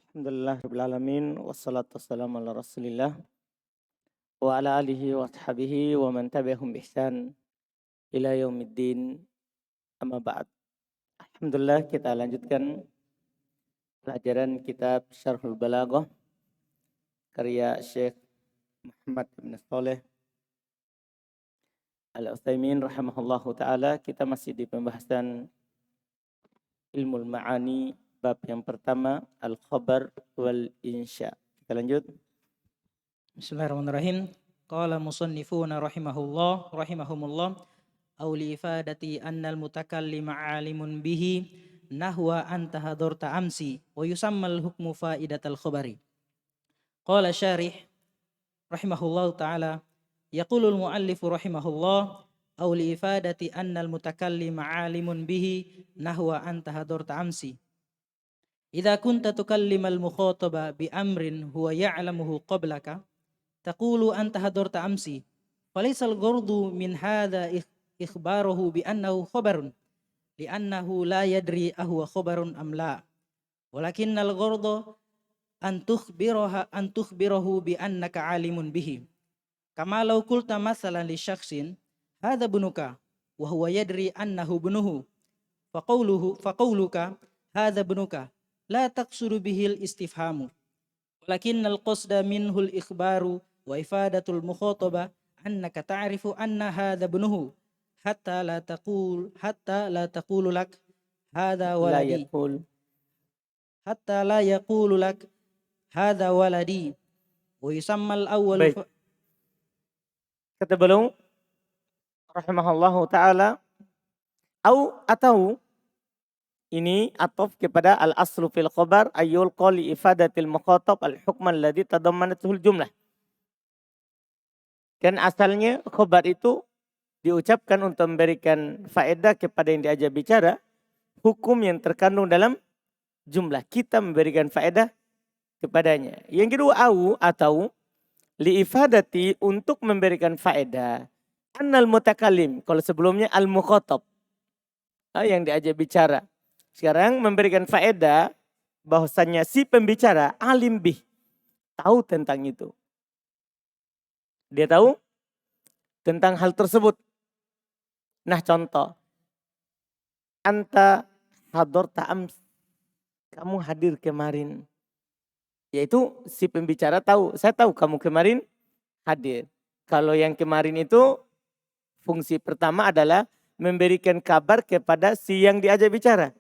Alhamdulillah rabbil alamin wassalatu wassalamu ala Rasulillah wa ala alihi wa ashabihi wa man tabi'ahum bi ihsan ila yaumiddin amma ba'd. Alhamdulillah kita lanjutkan pelajaran kitab Syarhul Balaghah karya Syekh Muhammad bin Shalih Al-Utsaimin rahimahullahu taala. Kita masih di pembahasan ilmul ma'ani bab yang pertama al-khabar wal insya. Kita lanjut. Bismillahirrahmanirrahim. Qala musannifuna rahimahumullah aw li ifadati annal mutakallima alimun bihi nahwa anta hadarta amsi wa yusammal hukmu faidatal khabari. Qala syarih rahimahullahu taala yaqulul muallifu rahimahullah aw li ifadati annal mutakallima alimun bihi nahwa anta hadarta amsi. Idza kunta tukallimal mukhataba bi amrin huwa ya'lamuhu qablaka تقول أنت حضرت أمسي فليس الغرض من هذا إخباره بأنه خبر لأنه لا يدري أهو خبر أم لا ولكن الغرض أن تخبره بأنك عالم به كما لو قلت مثلا لشخص هذا ابنك وهو يدري أنه ابنه فقولك هذا ابنك لا تقصد به الاستفهام ولكن القصد منه الإخبار وإفادة المخاطبة أنك تعرف أن هذا ابنه حتى لا تقول لك هذا ولدي حتى لا يقول لك هذا ولدي ويسمى الأول. Baik. Kata beliau rahimahullahu taala atau ini ataf kepada al-aslu fil khabar ayyul qali ifadatil mukhatab al-hukman alladhi tadammanatuhul jumlah. Kan asalnya khabar itu diucapkan untuk memberikan faedah kepada yang diajak bicara, hukum yang terkandung dalam jumlah. Kita memberikan faedah kepadanya. Yang kedua atau li ifadati untuk memberikan faedah. Annal mutakallim, kalau sebelumnya al-mukhatab yang diajak bicara. Sekarang memberikan faedah bahwasannya si pembicara alim bih, tahu tentang itu. Dia tahu tentang hal tersebut. Nah contoh, anta hadarta ams, kamu hadir kemarin. Yaitu si pembicara tahu, saya tahu kamu kemarin hadir. Kalau yang kemarin itu fungsi pertama adalah memberikan kabar kepada si yang diajak bicara.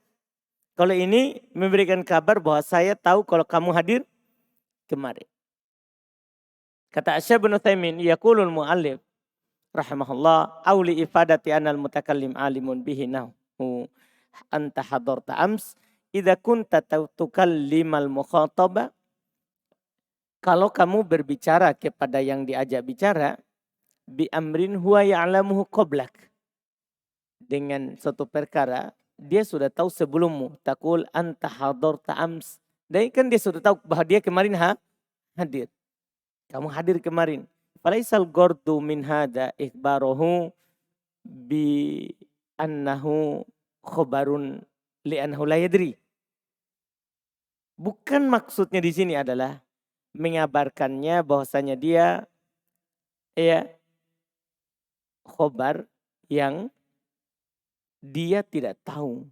Kalau ini memberikan kabar bahwa saya tahu kalau kamu hadir kemarin. Kata Syekh bin Utsaimin, yaqulul muallif rahimahullah aw li ifadati anal mutakallim alimun bihi nahu anta hadarta ams idza kunta tukallimal mukhataba. Kalau kamu berbicara kepada yang diajak bicara bi amrin huwa ya'lamuhu qablak, dengan suatu perkara dia sudah tahu sebelummu, taqul anta hadarta ams, dan kan dia sudah tahu bahwa dia kemarin hadir. Kamu hadir kemarin. Falaisal gordu min hada ikhbaruhu bi annahu khobarun li annahu la yadri. Bukan maksudnya di sini adalah mengabarkannya bahwasanya dia khobar yang dia tidak tahu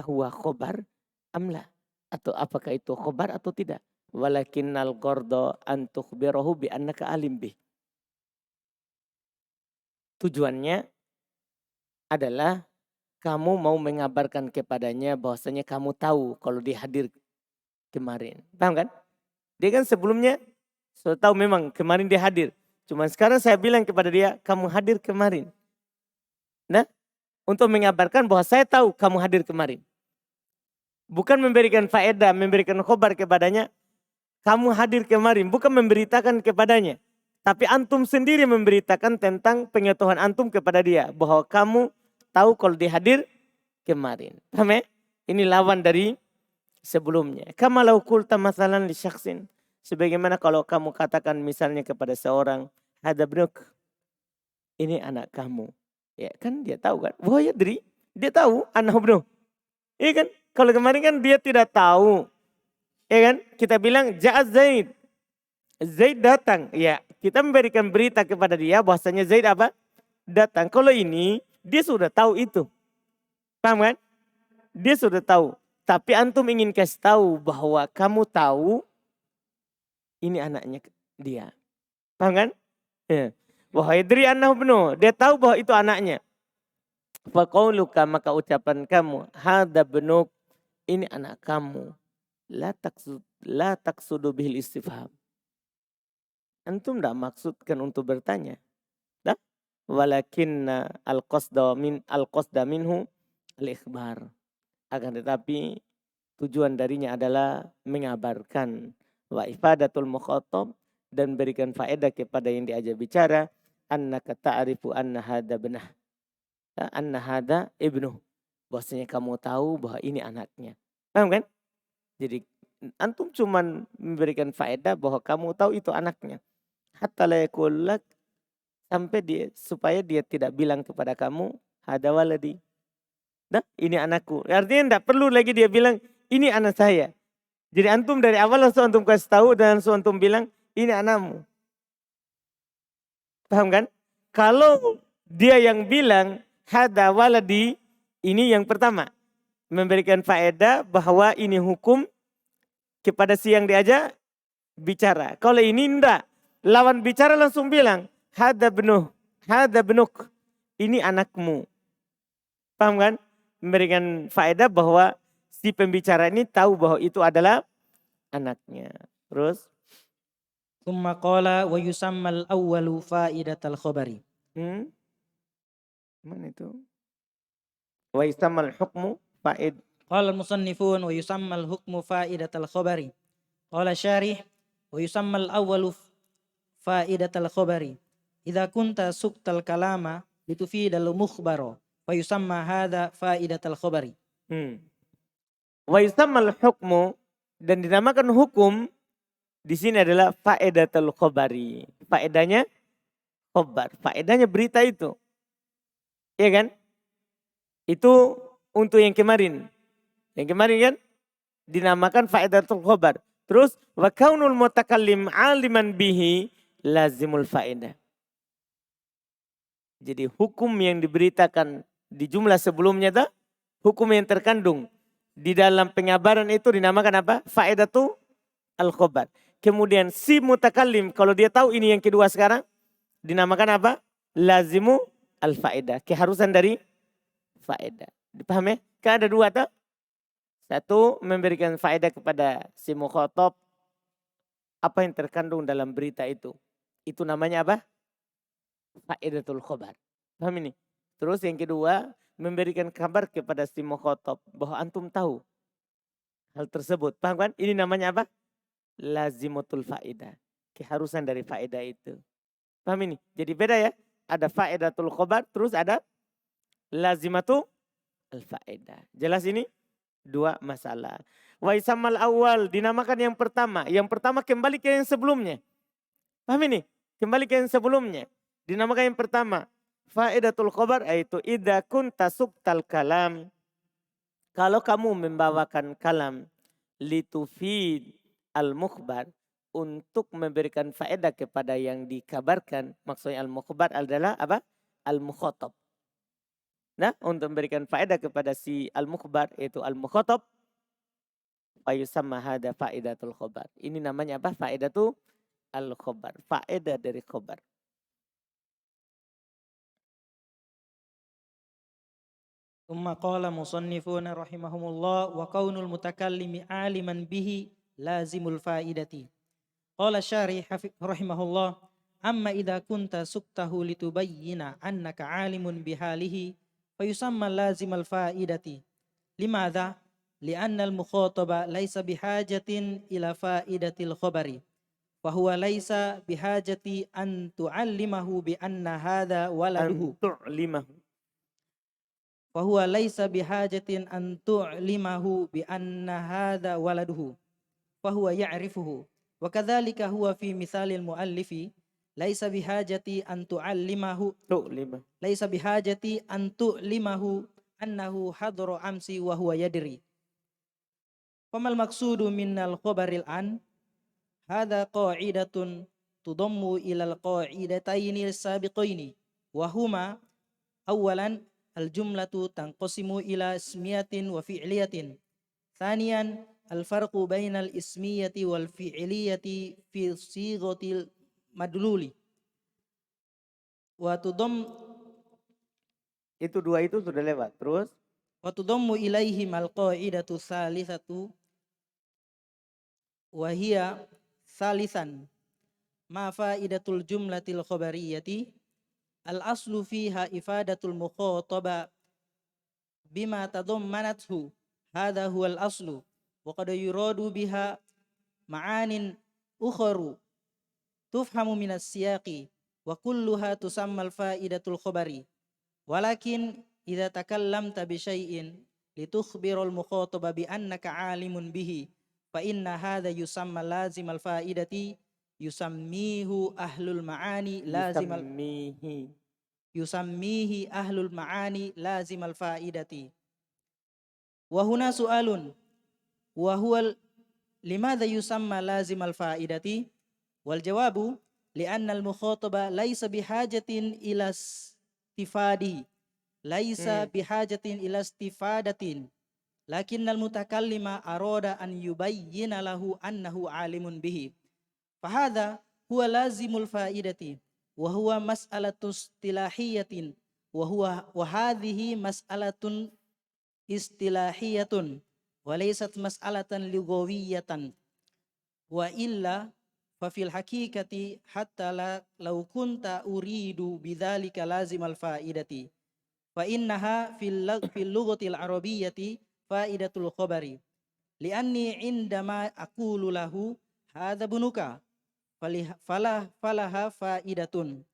huwa khobar amla, atau apakah itu khobar atau tidak. Walakinnal gordo an tukhbirahu bi annaka alim bih. Tujuannya adalah kamu mau mengabarkan kepadanya bahwasanya kamu tahu kalau dia hadir kemarin. Paham kan? Dia kan sebelumnya sudah tahu memang kemarin dia hadir. Cuma sekarang saya bilang kepada dia, kamu hadir kemarin. Nah, untuk mengabarkan bahwa saya tahu kamu hadir kemarin. Bukan memberikan faedah, memberikan khobar kepadanya, kamu hadir kemarin, bukan memberitakan kepadanya. Tapi antum sendiri memberitakan tentang pengetahuan antum kepada dia. Bahwa kamu tahu kalau dia hadir kemarin. Paham ya? Ini lawan dari sebelumnya. Kama law qulta mathalan li syakhsin. Sebagaimana kalau kamu katakan misalnya kepada seorang, hada ibnuk, ini anak kamu. Ya kan dia tahu kan. Wah ya dia tahu anak ibnu. Iya kan? Kalau kemarin kan dia tidak tahu. Ya kan? Kita bilang Ja'az Zaid. Zaid datang. Ya, kita memberikan berita kepada dia bahwasanya Zaid apa? Datang. Kalau ini dia sudah tahu itu. Paham kan? Dia sudah tahu. Tapi antum ingin kasih tahu bahwa kamu tahu ini anaknya dia. Paham kan? Ya. Wahai yadri annahu ibnu. Dia tahu bahwa itu anaknya. Faqauluka, maka ucapan kamu, hada benuk, ini anak kamu. La taksudu bihil istifham. Antum tidak maksudkan untuk bertanya. Dah? Walakinna al-qasda minhu al-ikhbar. Akan tetapi tujuan darinya adalah mengabarkan wa ifadatul mukhatab dan berikan faedah kepada yang diajak bicara annaka ta'rifu anna hada benah. Anna hada ibnu. Bahwasanya kamu tahu bahwa ini anaknya. Paham kan? Jadi antum cuman memberikan faedah bahwa kamu tahu itu anaknya. Hatta la yakullak, sampai supaya dia tidak bilang kepada kamu hada waladi. Nah, ini anakku. Artinya tidak perlu lagi dia bilang ini anak saya. Jadi antum dari awal langsung antum kasih tahu dan langsung antum bilang ini anakmu. Paham kan? Kalau dia yang bilang hada waladi, ini yang pertama. Memberikan faedah bahwa ini hukum kepada si yang diajak bicara. Kalau ini enggak. Lawan bicara langsung bilang hada benuk. Ini anakmu. Paham kan? Memberikan faedah bahwa si pembicara ini tahu bahwa itu adalah anaknya. Terus Tsumma qala wa yusammal awwalu faidatal khabari. Mana itu? Wa yusammal hukmu faid. Qala al-musannifun wa yusammal hukmu faidatal khabari. Qala syarih wa yusammal awwalu faidatal khabari. Idza kunta suktal kalama litufidal mukhbara fa yusamma hadza faidatal khabari. Wa yusammal hukmu, dan dinamakan hukum di sini adalah faedatul khabari. Faedahnya khabar, faedahnya berita itu. Iya kan? Itu untuk yang kemarin. Yang kemarin kan dinamakan faedatul khabar. Terus wa kaunul mutakallim aliman bihi lazimul faedah. Jadi hukum yang diberitakan di jumlah sebelumnya itu hukum yang terkandung di dalam pengabaran itu dinamakan apa? Faedatul al-khabar. Kemudian si mutakallim kalau dia tahu ini yang kedua sekarang dinamakan apa? Lazimu al-faedah. Keharusan dari faedah. Dipaham ya? Kan ada dua tuh. Satu, memberikan faedah kepada si mukhatab apa yang terkandung dalam berita itu. Itu namanya apa? Faedatul khabar. Paham ini? Terus yang kedua, memberikan kabar kepada si mukhatab bahwa antum tahu hal tersebut. Paham kan? Ini namanya apa? Lazimatul faedah. Keharusan dari faedah itu. Paham ini? Jadi beda ya. Ada faedatul khabar, terus ada lazimatul faedah. Jelas ini? Dua masalah. Wa isamal awal, dinamakan yang pertama. Yang pertama kembali ke yang sebelumnya. Paham ini? Kembali ke yang sebelumnya. Dinamakan yang pertama. Faedatul khabar yaitu idza kunta suktal kalam. Kalau kamu membawakan kalam litufid al-mukhbar, untuk memberikan faedah kepada yang dikabarkan. Maksudnya al-mukhbar adalah apa? Al-mukhatab. Nah, untuk memberikan faedah kepada si al-mukhbar yaitu al-mukhatab, fayusamma hada faedatul khabar. Ini namanya apa? Faedatul al-khabar. Faedah dari khabar. Tsumma qala musannifuna rahimahumullah wa kaunul mutakallimi aliman bihi lazimul faidati. Qala syarih rahimahullah amma idza kunta suktahu litubayyina annaka alimun bihalihi fayusamma lazimal faidati. Limadha? Li'anna al-mukhataba laysa bihajatin ila faidatil khabari. Fahuwa laysa bihajati an tu'allimahu bi anna hadha waladuhu. Fahuwa laysa bihajatin an tu'limahu bi anna hadha waladuhu. Fahuwa ya'rifuhu. Wa kadzalika huwa fi mithalil muallifi laysa bihajati an tu'allimahu laysa bihajati an tu'limahu annahu hadra amsi wa huwa yadri. Famal maqsudu minal khabaril an? Hadha qa'idatun tudammu ilal qa'idataini sabiqaini. Wahuma awalan al-jumlatu tanqasimu ila ismiyatin wa fi'liyatin. Thaniyan al-farqu bainal ismiyati wal fi'liyati fi sighatil madluli. Wa tudam Itu dua itu sudah lewat. Terus wa tudammu ilaihim al-qa'idatu thalithatu wa hiya thalithan ma faidatul jumlatil khabariyati al-aslu fiha ifadatul mukhataba bima tadammanathu. Hadha huwal aslu wa qad yuradu biha ma'anin ukharu tufhamu minas siyaqi wa kulluha tusammal faidatul khabari. Walakin idza takallamta bi syai'in litukhbirul mukhataba bi annaka 'alimun bihi fa inna hadha yusamma lazimal faidati yusammihu ahlul ma'ani lazimal yusammihi ahlul ma'ani lazimal faidati. Wa huna su'alun wa huwa limadha yusamma lazimal faidati? Wal jawabu li'anna al mukhataba laysa bihajatin ila istifadihi laysa bihajatin ila istifadatin lakinnal mutakallima arada an yubayyina lahu annahu alimun bihi fahadha huwa lazimul faidati wa huwa mas'alatun istilahiyatin wa hadhihi mas'alatun istilahiyatun wa laysat mas'alatan lughawiyatan wa illa fa fil haqiqati hatta law kunta uridu bidzalika lazimal faidati fa innaha fil lughatil arabiyyati faidatul khabari li'anni indama aqulu lahu hadza bunuka falaha faidatun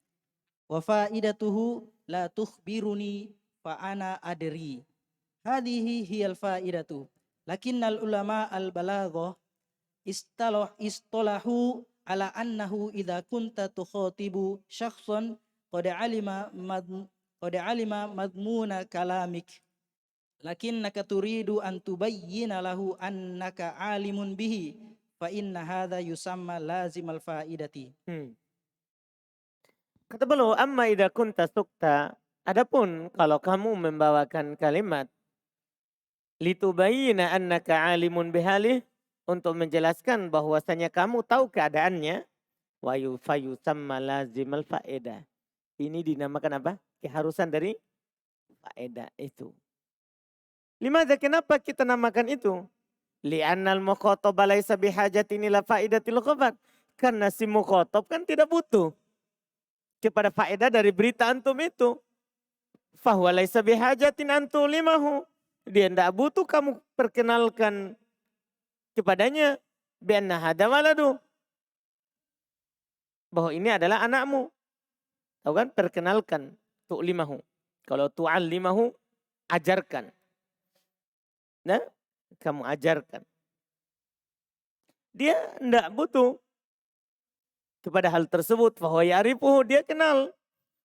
wa faidatuhu la tukhbiruni fa ana adri. Hadhihi hiyal faidatu. Lakinnal ulama al balaghah istalahu ala annahu idza kunta tukhatibu syakhsan qad alima madmuna kalamik lakinnaka turidu an tubayyina lahu annaka alimun bihi fa inna hadha yusamma lazimal faidati. Kata beliau, amma idza kunta sukta, adapun kalau kamu membawakan kalimat litubayyina annaka alimun bihalih, untuk menjelaskan bahwasanya kamu tahu keadaannya, wa fayusamma lazimal faedah. Ini dinamakan apa? Keharusan dari faedah itu. Limadha, kenapa kita namakan itu? Li'annal mukhatab laisa bihajatin ila faedatil khabar. Karena si mukhatab kan tidak butuh kepada faedah dari berita antum itu. Fahuwa laisa bihajatin antu limahu. Dia tidak butuh kamu perkenalkan kepadanya bianna hada waladu, bahwa ini adalah anakmu. Tahu kan? Perkenalkan. Tu'limahu. Kalau tu'allimahu, ajarkan. Nah, kamu ajarkan. Dia tidak butuh kepada hal tersebut. Fahuwa ya'rifuhu, dia kenal.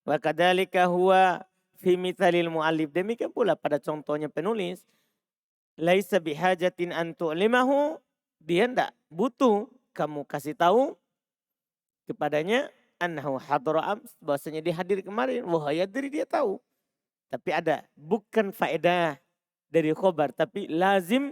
Wa kadzalika huwa fi mithalil mu'allif. Demikian pula pada contohnya penulis. Laisa bihajatin an tu'limahu. Dia tidak butuh kamu kasih tahu kepadanya. Annahu hadra ams. Bahasanya dia hadir kemarin. Wahayadri, dia tahu. Tapi ada. Bukan faedah dari khobar. Tapi lazim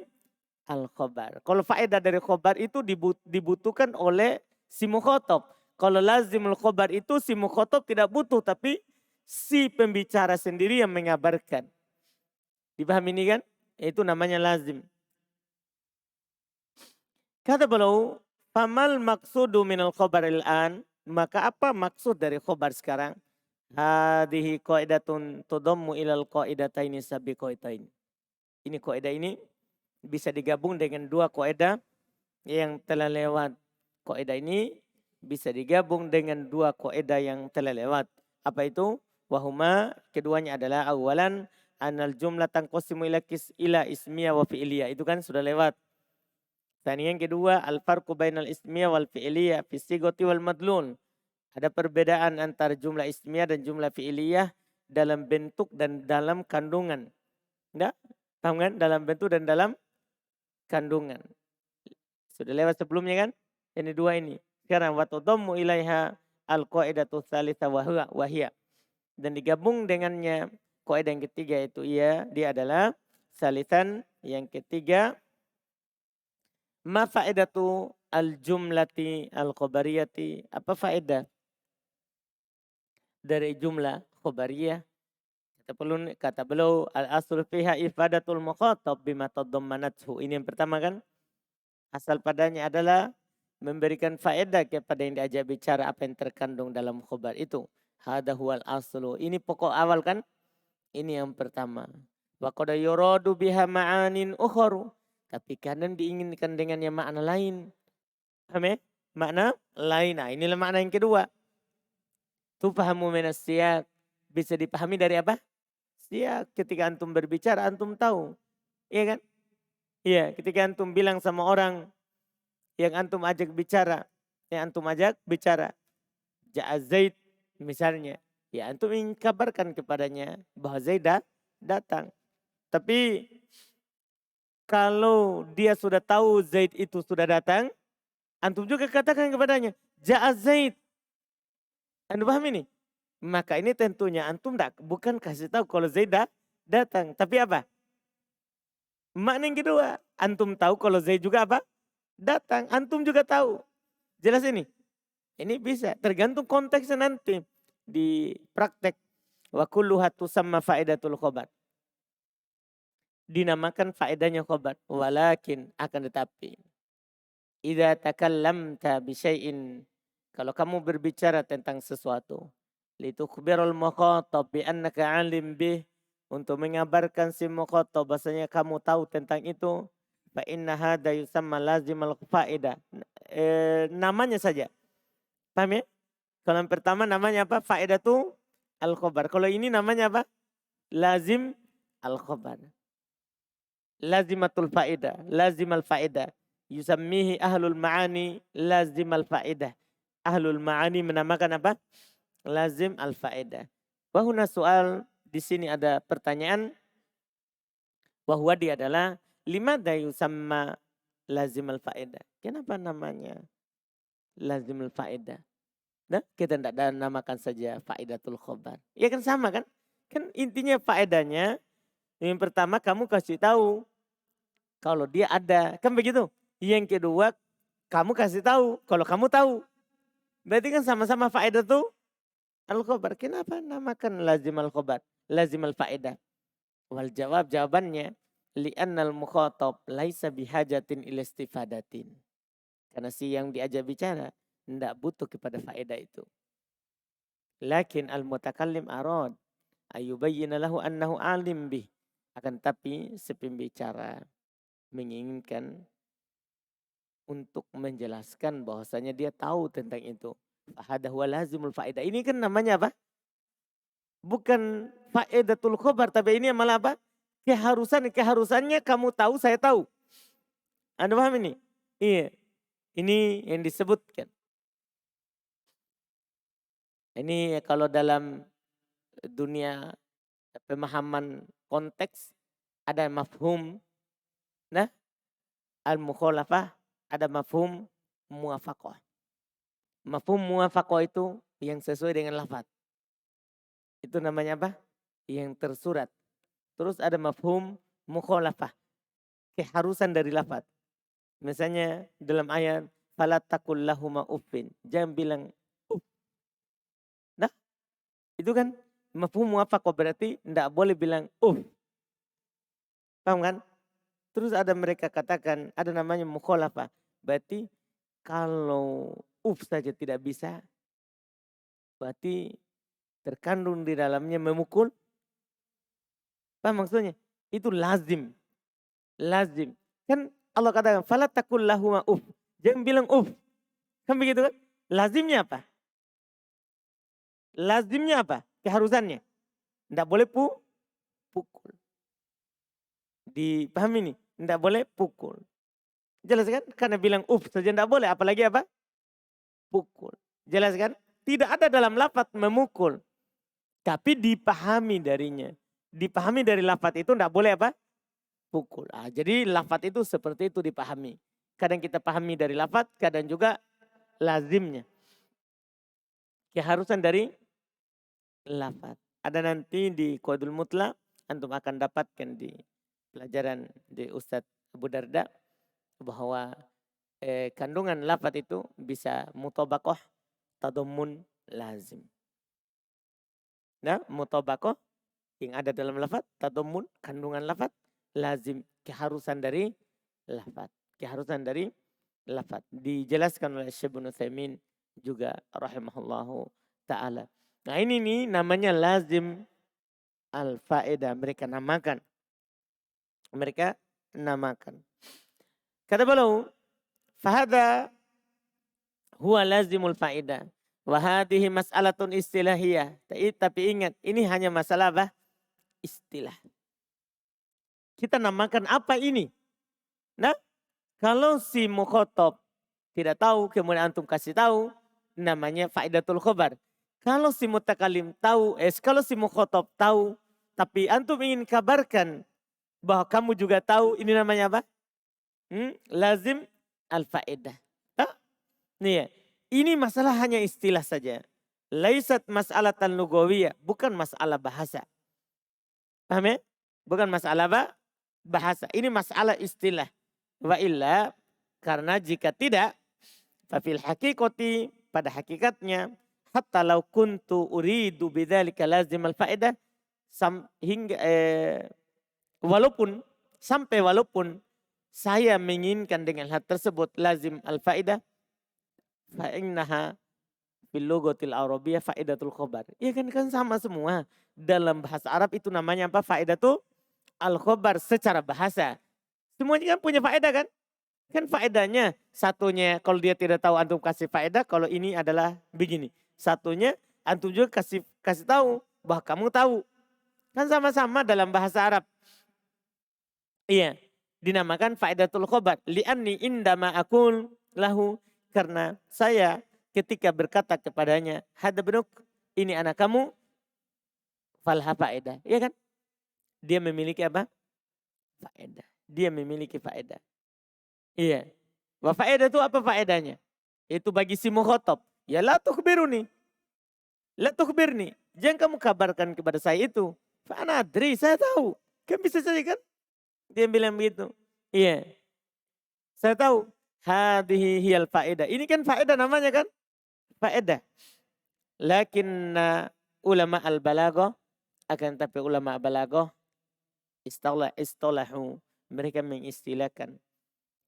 al-khobar. Kalau faedah dari khobar itu dibutuhkan oleh si mukhatab. Kalau lazimul khobar itu si mukhatab tidak butuh. Tapi si pembicara sendiri yang mengabarkan. Dipahami ini kan? Itu namanya lazim. Kata beliau, famal maqsudu minal khobaril an. Maka apa maksud dari khobar sekarang? Hadihi qaidatun tudammu ilal qaidataini sabiqaitain. Ini kaidah ini bisa digabung dengan dua kaidah yang telah lewat. Kaidah ini bisa digabung dengan dua kaidah yang telah lewat. Apa itu? Wahuma, keduanya adalah awalan anal jumlah tanqasimu ila ismiyah wa fi'liyah. Itu kan sudah lewat. Dan yang kedua, al-farqu bainal ismiyah wal fi'liyah fi sigati wal madlun. Ada perbedaan antara jumlah ismiyah dan jumlah fi'liyah dalam bentuk dan dalam kandungan. Enggak? Paham kan? Dalam bentuk dan dalam kandungan. Sudah lewat sebelumnya kan? Ini dua ini. Sekarang wa tudammu ilaiha al-qaidatu tsalitsah wa hiya. Dan digabung dengannya kaidah yang ketiga itu dia adalah salisan yang ketiga ma faedatu al-jumlati al-khabariyati. Apa faedah dari jumlah khabariyah? Kata beliau al-aslu fiha ifadatul mukhatab bima tadammanathu. Ini yang pertama kan? Asal padanya adalah memberikan faedah kepada yang diajak bicara apa yang terkandung dalam khabar itu. Hada huwal aslu. Ini pokok awal kan? Ini yang pertama. Wa qad yuradu biha ma'anin ukharu. Tapi kadang diinginkan dengannya makna lain. Paham ya? Makna lain. Nah, inilah makna yang kedua. Tufahamu minas siyak. Bisa dipahami dari apa? Siyak. Ketika antum berbicara, antum tahu. Iya kan? Iya, ketika antum bilang sama orang yang antum ajak bicara, Ja'a Zaid misalnya, ya antum ingin kabarkan kepadanya bahwa Zaid datang. Tapi kalau dia sudah tahu Zaid itu sudah datang, antum juga katakan kepadanya, Ja'a Zaid. Antum paham ini? Maka ini tentunya antum bukan kasih tahu kalau Zaid datang, tapi apa? Makna yang kedua, antum tahu kalau Zaid juga apa? Datang, antum juga tahu. Jelas ini? Ini bisa, tergantung konteksnya nanti di praktek. Wa kulluha tusamma faedatul khobar. Dinamakan faedahnya khobar. Walakin akan tetapi. Idza takallamta bisyai'in. Kalau kamu berbicara tentang sesuatu. Litukhbirul mukhatab bi annaka alim bih. Untuk mengabarkan si mukhatab bahasanya kamu tahu tentang itu. Fa inna hadha yusamma lazimal faedah. Namanya saja. Paham ya? Kalau yang pertama namanya apa? Faedah itu al-khobar. Kalau ini namanya apa? Lazim al-khobar. Lazimatul faedah. Lazim al-faedah. Yusammihi ahlul ma'ani lazim al-faedah. Ahlul ma'ani menamakan apa? Lazim al-faedah. Wahuna soal di sini ada pertanyaan. Bahwa dia adalah limada yusamma lazim al-faedah. Kenapa namanya lazim al-faedah? Nah, kita tidak namakan saja faedatul khobar. Ya kan sama kan? Kan intinya faedahnya yang pertama kamu kasih tahu kalau dia ada. Kan begitu? Yang kedua kamu kasih tahu kalau kamu tahu. Berarti kan sama-sama faedatul al-khobar. Kenapa namakan lazim al-khobar? Lazim al-faedah. Wal jawabannya li'annal mukhatab laisa bihajatin ila istifadatin. Karena si yang diajak bicara tidak butuh kepada faedah itu. Lakin al-mutakallim arad ayubayyina lahu annahu alim bih. Akan tapi si pembicara menginginkan untuk menjelaskan bahwasanya dia tahu tentang itu. Fahada huwa lazimul faedah. Ini kan namanya apa? Bukan faedatul khobar, tapi ini malah apa? Keharusannya kamu tahu, saya tahu. Anda paham ini? Iya. Ini yang disebutkan. Ini kalau dalam dunia pemahaman konteks ada mafhum al-mukhalafah, ada mafhum muwafaqah. Mafhum muwafaqah itu yang sesuai dengan lafaz. Itu namanya apa? Yang tersurat. Terus ada mafhum mukhalafah. Keharusan dari lafaz. Misalnya dalam ayat fala taqul lahuma uffin. Jangan bilang uff. Nah, itu kan mafhum muwafaqah berarti tidak boleh bilang uff. Paham kan? Terus ada mereka katakan ada namanya mukhalafah. Berarti kalau uff saja tidak bisa, berarti terkandung di dalamnya memukul. Paham maksudnya? Itu lazim. Lazim. Kan Allah katakan, fala taqul lahuma uff. Jangan bilang uff. Kan begitu kan? Lazimnya apa? Lazimnya apa? Keharusannya. Tidak boleh pukul. Dipahami nih? Tidak boleh pukul. Jelas kan? Karena bilang uff saja tidak boleh. Apalagi apa? Pukul. Jelas kan? Tidak ada dalam lafaz memukul. Tapi dipahami darinya. Dipahami dari lafaz itu tidak boleh apa? pukul. Jadi lafadz itu seperti itu dipahami. Kadang kita pahami dari lafadz, kadang juga lazimnya. Keharusan dari lafadz. Ada nanti di Qaidul Mutlaq, antum akan dapatkan di pelajaran di Ustadz Abu Darda bahwa kandungan lafadz itu bisa mutabaqah, tadammun, lazim. Nah, mutabaqah yang ada dalam lafadz, tadammun, kandungan lafadz, lazim, keharusan dari lafadz. Keharusan dari lafadz. Dijelaskan oleh Syekh Ibnu Utsaimin juga rahimahullahu ta'ala. Nah ini nih namanya lazim al-faedah. Mereka namakan. Kata beliau, fahada huwa lazimul faedah. Wahadihi mas'alatun istilahiyah. Tapi ingat, ini hanya masalah apa? Istilah. Kita namakan apa ini? Nah, kalau si mukhotob tidak tahu, kemudian antum kasih tahu, namanya faedatul khobar. Kalau si mutakalim tahu, kalau si mukhotob tahu, tapi antum ingin kabarkan bahwa kamu juga tahu, ini namanya apa? Lazim al-faedah. Nih ya, ini masalah hanya istilah saja. Laisat mas'alatan lugawiyah, bukan masalah bahasa. Paham ya? Bukan masalah bahasa. Ini masalah istilah. Wa illa, karena jika tidak, fafil hakikati, pada hakikatnya, hatta law kuntu uridu bidzalika lazim al-faedah, walaupun saya menginginkan dengan hal tersebut lazim al-faedah, fa'innaha fil lughatil arabiyyah faedatul khobar. Ya kan sama semua. Dalam bahasa Arab itu namanya apa? Faedatul al-khobar secara bahasa. Semuanya kan punya faedah kan? Kan faedahnya satunya kalau dia tidak tahu antum kasih faedah, kalau ini adalah begini. Satunya antum juga kasih tahu bahwa kamu tahu. Kan sama-sama dalam bahasa Arab. Iya, dinamakan faedatul khobar. Li'anni indama akul lahu, karena saya ketika berkata kepadanya, hada benuk, ini anak kamu, falha faedah. Iya kan? Dia memiliki apa? Faedah. Dia memiliki faedah. Iya. Wa faedah itu apa faedahnya? Itu bagi si mukhotob. Ya la tukhbiruni. La tukhbirni. Jangan kamu kabarkan kepada saya itu. Fa'ana adri, saya tahu. Kan bisa saja kan? Dia bilang begitu. Iya. Saya tahu. Hadihi hiyal faedah. Ini kan faedah namanya kan? Faedah. Lakinna ulama al-balaghah, akan tapi ulama balaghah istalahu, mereka mengistilahkan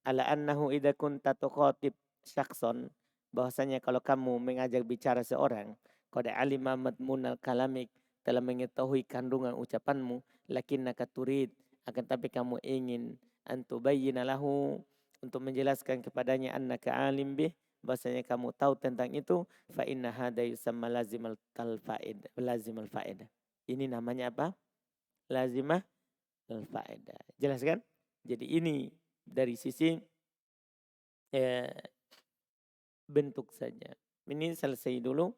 ala annahu idza kunta tuqatib syakhsan, bahwasanya kalau kamu mengajak bicara seorang, qad alima madmunal kalamik, telah mengetahui kandungan ucapanmu, lakinnaka turid, akan tapi kamu ingin antubayyina lahu, untuk menjelaskan kepadanya annaka alim bih, bahwasanya kamu tahu tentang itu, fa inna hada yusamma lazimal faedah, lazimul faedah. Ini namanya apa? Lazimah al-faedah. Jelas kan? Jadi ini dari sisi bentuk saja. Ini selesai dulu.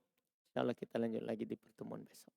Insyaallah kita lanjut lagi di pertemuan besok.